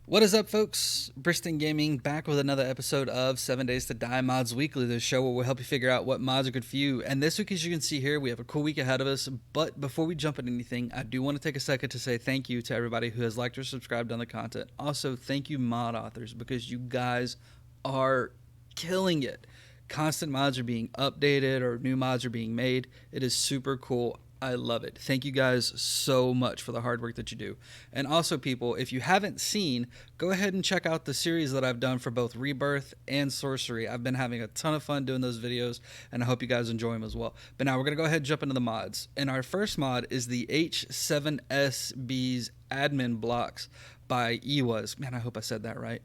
What is up, folks? Bristol Gaming back with another episode of 7 Days to Die Mods Weekly, the show where we'll help you figure out what mods are good for you. And this week, as you can see here, we have a cool week ahead of us. But before we jump into anything, I do want to take a second to say thank you to everybody who has liked or subscribed on the content. Also, thank you, mod authors, because you guys are killing it. Constant mods are being updated or new mods are being made. It is super cool. I love it. Thank you guys so much for the hard work that you do. And also, people, if you haven't seen, go ahead and check out the series that I've done for both Rebirth and Sorcery. I've been having a ton of fun doing those videos, and I hope you guys enjoy them as well. But now we're going to go ahead and jump into the mods. And our first mod is the H7SB's admin blocks by A20. Man, I hope I said that right.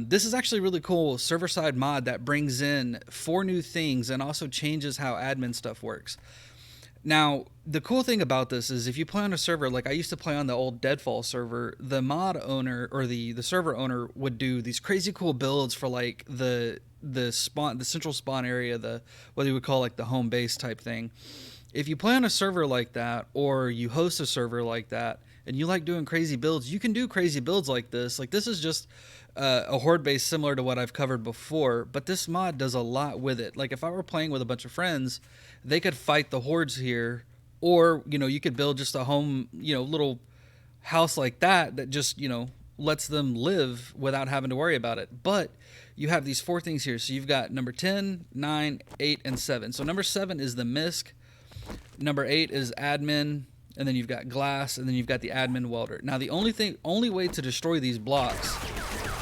This is actually a really cool server-side mod that brings in 4 new things and also changes how admin stuff works. Now, the cool thing about this is if you play on a server, like I used to play on the old Deadfall server, the mod owner or the server owner would do these crazy cool builds for like the central spawn area, what you would call like the home base type thing. If you play on a server like that, or you host a server like that, and you like doing crazy builds, you can do crazy builds like this. Like this is just a horde base similar to what I've covered before, but this mod does a lot with it. Like if I were playing with a bunch of friends, they could fight the hordes here, or you could build just a home, little house like that just lets them live without having to worry about it. But you have these 4 things here. So you've got number 10, 9, 8, and 7. So number 7 is the misc, number 8 is admin, and then you've got glass, and then you've got the admin welder. Now the only way to destroy these blocks,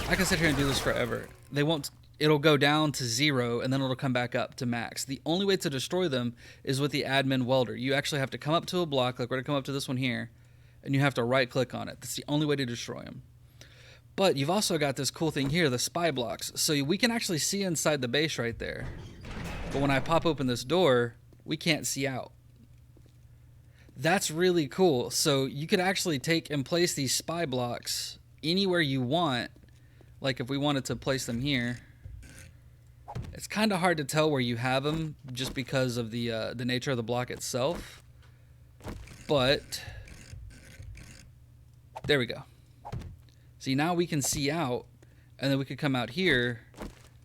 I can sit here and do this forever. It'll go down to 0 and then it'll come back up to max. The only way to destroy them is with the admin welder. You actually have to come up to a block, like we're gonna come up to this one here, and you have to right click on it. That's the only way to destroy them. But you've also got this cool thing here, the spy blocks. So we can actually see inside the base right there. But when I pop open this door, we can't see out. That's really cool. So you could actually take and place these spy blocks anywhere you want. Like if we wanted to place them here, it's kind of hard to tell where you have them just because of the nature of the block itself. But there we go. See, now we can see out, and then we could come out here,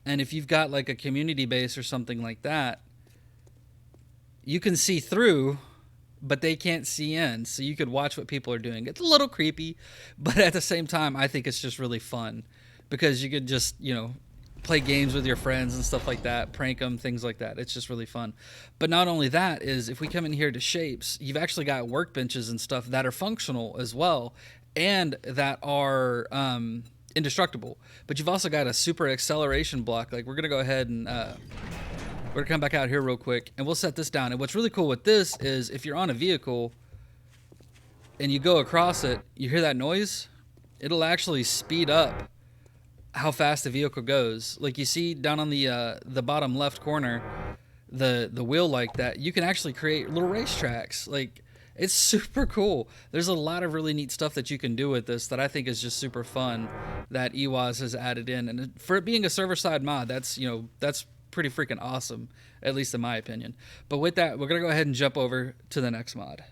and if you've got like a community base or something like that, you can see through, but they can't see in, so you could watch what people are doing. It's a little creepy, but at the same time, I think it's just really fun because you could just, play games with your friends and stuff like that, prank them, things like that. It's just really fun. But not only that is, if we come in here to shapes, you've actually got workbenches and stuff that are functional as well, and that are indestructible. But you've also got a super acceleration block. Like we're gonna go ahead and we're gonna come back out here real quick, and we'll set this down. And what's really cool with this is if you're on a vehicle and you go across it, you hear that noise, it'll actually speed up how fast the vehicle goes. Like you see down on the bottom left corner, the wheel like that, you can actually create little racetracks. Like it's super cool. There's a lot of really neat stuff that you can do with this that I think is just super fun that A20 has added in. And for it being a server side mod, that's pretty freaking awesome, at least in my opinion. But with that, we're gonna go ahead and jump over to the next mod.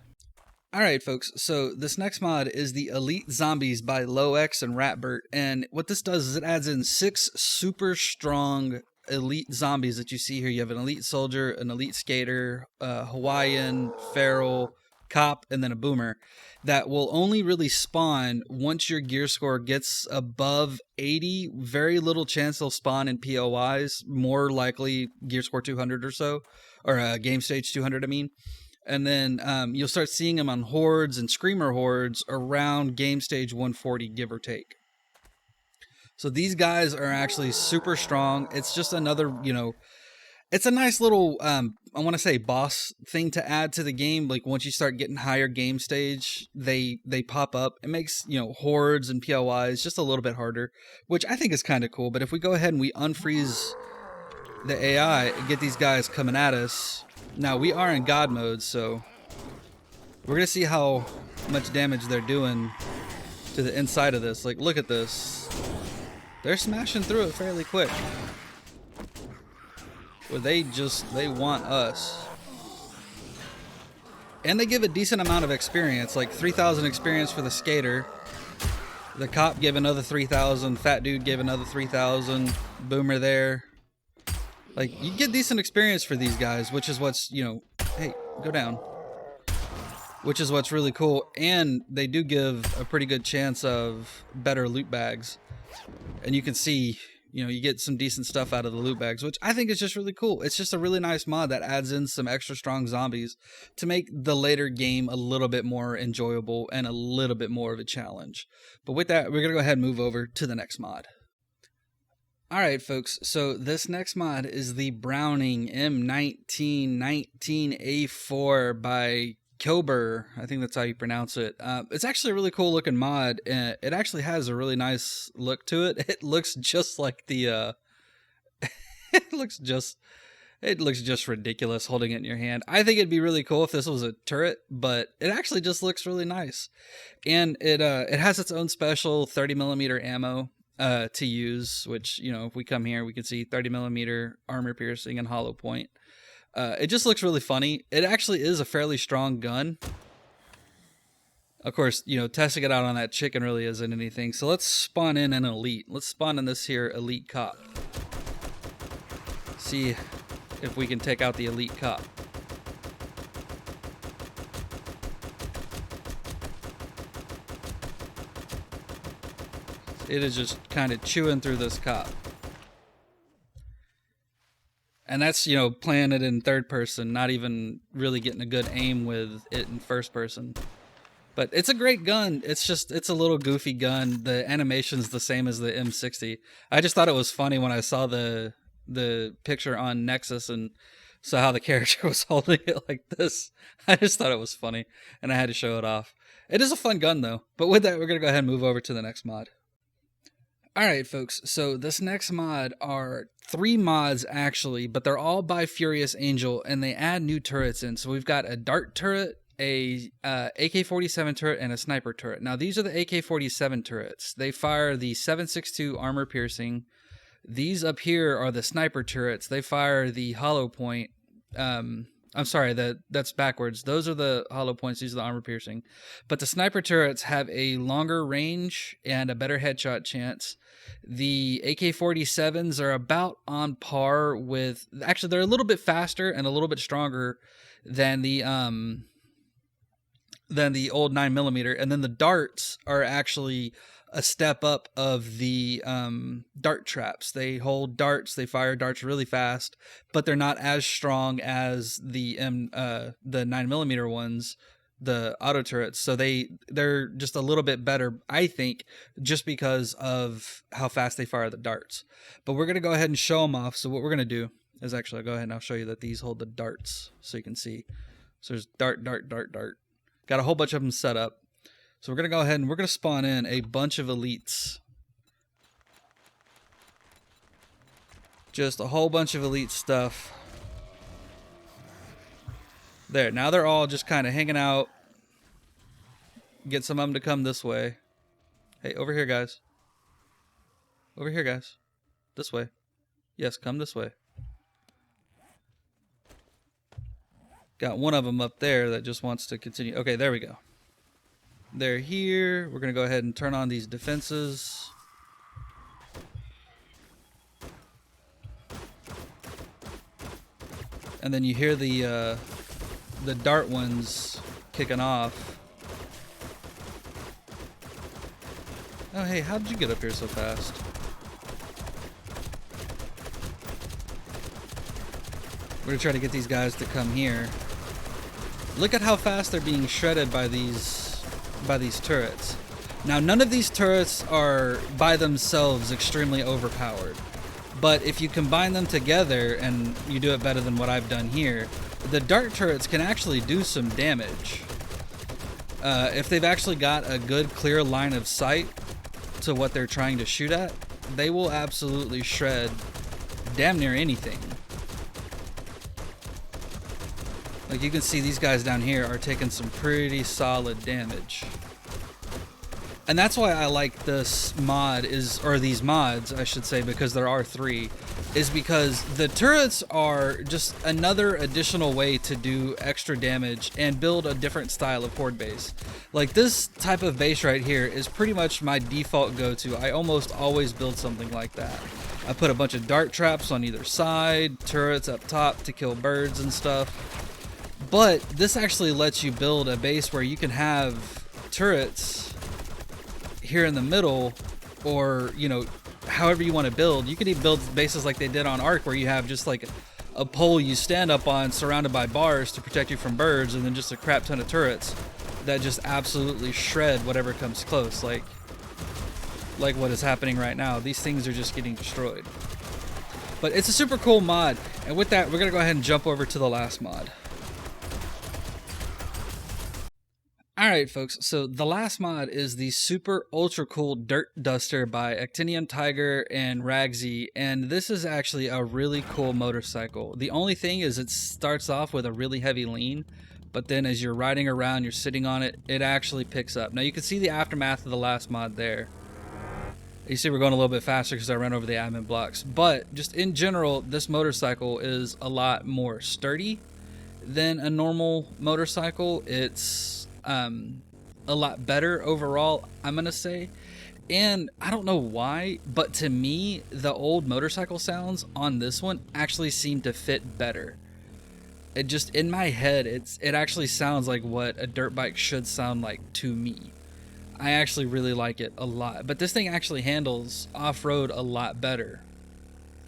Alright folks, so this next mod is the Elite Zombies by LowX and Ratbert, and what this does is it adds in 6 super strong elite zombies that you see here. You have an elite soldier, an elite skater, Hawaiian, feral, cop, and then a boomer that will only really spawn once your gear score gets above 80. Very little chance they'll spawn in POIs, more likely gear score 200 or so, or game stage 200 I mean. And then you'll start seeing them on hordes and screamer hordes around game stage 140, give or take. So these guys are actually super strong. It's just another, it's a nice little, I want to say boss thing to add to the game. Like once you start getting higher game stage, they pop up. It makes, hordes and POIs just a little bit harder, which I think is kind of cool. But if we go ahead and we unfreeze the AI and get these guys coming at us, now, we are in God mode, so we're going to see how much damage they're doing to the inside of this. Like, look at this. They're smashing through it fairly quick. Well, they want us. And they give a decent amount of experience, like 3,000 experience for the skater. The cop gave another 3,000. Fat dude gave another 3,000. Boomer there. Like, you get decent experience for these guys, which is what's, you know, hey, go down. Which is what's really cool. And they do give a pretty good chance of better loot bags. And you can see, you know, you get some decent stuff out of the loot bags, which I think is just really cool. It's just a really nice mod that adds in some extra strong zombies to make the later game a little bit more enjoyable and a little bit more of a challenge. But with that, we're going to go ahead and move over to the next mod. Alright folks, so this next mod is the Browning M1919A4 by Kober. I think that's how you pronounce it. It's actually a really cool looking mod, and it actually has a really nice look to it. It looks just like the it looks just ridiculous holding it in your hand. I think it'd be really cool if this was a turret, but it actually just looks really nice. And it has its own special 30mm ammo to use, which, you know, if we come here, we can see 30mm armor piercing and hollow point. It just looks really funny. It actually is a fairly strong gun. Of course, you know, testing it out on that chicken really isn't anything. So let's spawn in an elite. Let's spawn in this here elite cop. See if we can take out the elite cop. It is just kind of chewing through this cop. And that's, you know, playing it in third person, not even really getting a good aim with it in first person. But it's a great gun. It's just, it's a little goofy gun. The animation's the same as the M60. I just thought it was funny when I saw the picture on Nexus and saw how the character was holding it like this. I just thought it was funny, and I had to show it off. It is a fun gun, though. But with that, we're going to go ahead and move over to the next mod. Alright folks, so this next mod are 3 mods actually, but they're all by Furious Angel, and they add new turrets in. So we've got a dart turret, a AK-47 turret, and a sniper turret. Now these are the AK-47 turrets. They fire the 7.62 armor piercing. These up here are the sniper turrets. They fire the hollow point. I'm sorry, that's backwards. Those are the hollow points. These are the armor piercing. But the sniper turrets have a longer range and a better headshot chance. The AK-47s are about on par with... Actually, they're a little bit faster and a little bit stronger than the old 9mm. And then the darts are actually a step up of the dart traps. They hold darts, they fire darts really fast, but they're not as strong as the 9mm ones, the auto turrets. So they're just a little bit better, I think, just because of how fast they fire the darts. But we're going to go ahead and show them off. So what we're going to do is actually, I'll go ahead and I'll show you that these hold the darts so you can see. So there's dart, dart, dart, dart. Got a whole bunch of them set up. So we're going to go ahead and we're going to spawn in a bunch of elites. Just a whole bunch of elite stuff. There, now they're all just kind of hanging out. Get some of them to come this way. Hey, over here, guys. Over here, guys. This way. Yes, come this way. Got one of them up there that just wants to continue. Okay, there we go. They're here. We're going to go ahead and turn on these defenses. And then you hear the dart ones kicking off. Oh, hey, how did you get up here so fast? We're going to try to get these guys to come here. Look at how fast they're being shredded by these turrets. Now, none of these turrets are by themselves extremely overpowered, but if you combine them together and you do it better than what I've done here, the dart turrets can actually do some damage. If they've actually got a good clear line of sight to what they're trying to shoot at, they will absolutely shred damn near anything. Like you can see, these guys down here are taking some pretty solid damage. And that's why I like this mod or these mods, I should say, because there are 3, is because the turrets are just another additional way to do extra damage and build a different style of horde base. Like this type of base right here is pretty much my default go-to. I almost always build something like that. I put a bunch of dart traps on either side, turrets up top to kill birds and stuff. But this actually lets you build a base where you can have turrets here in the middle, or you know, however you want to build. You could even build bases like they did on Ark, where you have just like a pole you stand up on surrounded by bars to protect you from birds, and then just a crap ton of turrets that just absolutely shred whatever comes close, like what is happening right now. These things are just getting destroyed. But it's a super cool mod, and with that we're gonna go ahead and jump over to the last mod. Alright folks, so the last mod is the super ultra cool Dirt Duster by Actinium Tiger and Ragsy, and this is actually a really cool motorcycle. The only thing is it starts off with a really heavy lean, but then as you're riding around, you're sitting on it, it actually picks up. Now you can see the aftermath of the last mod there. You see we're going a little bit faster because I ran over the admin blocks, but just in general, this motorcycle is a lot more sturdy than a normal motorcycle. It's a lot better overall, I'm gonna say. And I don't know why, but to me the old motorcycle sounds on this one actually seem to fit better. It just, in my head, it actually sounds like what a dirt bike should sound like to me. I actually really like it a lot, but this thing actually handles off-road a lot better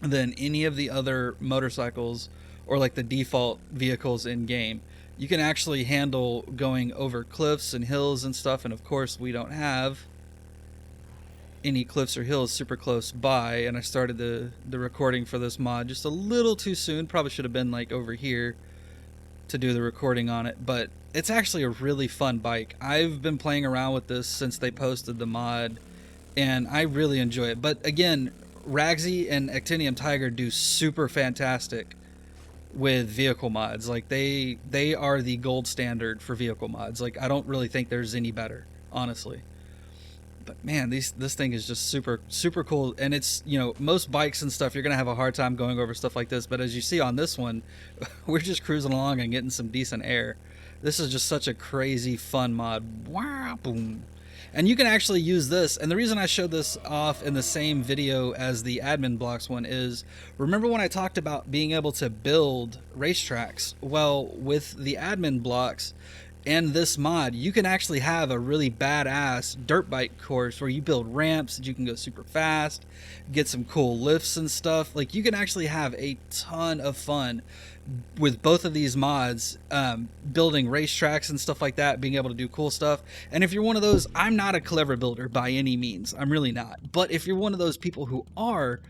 than any of the other motorcycles or like the default vehicles in game. You can actually handle going over cliffs and hills and stuff, and of course we don't have any cliffs or hills super close by, and I started the recording for this mod just a little too soon. Probably should have been like over here to do the recording on it, but it's actually a really fun bike. I've been playing around with this since they posted the mod, and I really enjoy it. But again, Ragsy and Actinium Tiger do super fantastic with vehicle mods. Like they are the gold standard for vehicle mods. Like I don't really think there's any better, honestly. But man, this thing is just super cool. And it's, you know, most bikes and stuff, you're gonna have a hard time going over stuff like this, but as you see on this one, we're just cruising along and getting some decent air. This is just such a crazy fun mod. Wow, boom. And you can actually use this, and the reason I showed this off in the same video as the admin blocks one is, remember when I talked about being able to build racetracks? Well, with the admin blocks and this mod, you can actually have a really badass dirt bike course where you build ramps that you can go super fast, get some cool lifts and stuff. Like you can actually have a ton of fun with both of these mods, building racetracks and stuff like that, being able to do cool stuff. And if you're one of those, I'm not a clever builder by any means, I'm really not, but if you're one of those people who are,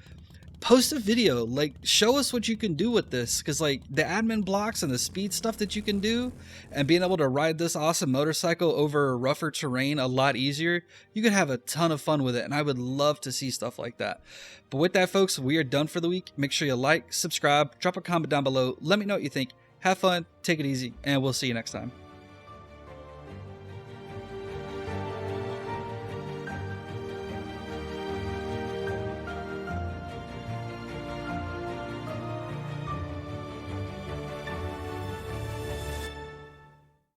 post a video, like show us what you can do with this, because like the admin blocks and the speed stuff that you can do and being able to ride this awesome motorcycle over rougher terrain a lot easier, you could have a ton of fun with it, and I would love to see stuff like that. But with that folks, we are done for the week. Make sure you like, subscribe, drop a comment down below, let me know what you think. Have fun, take it easy, and we'll see you next time.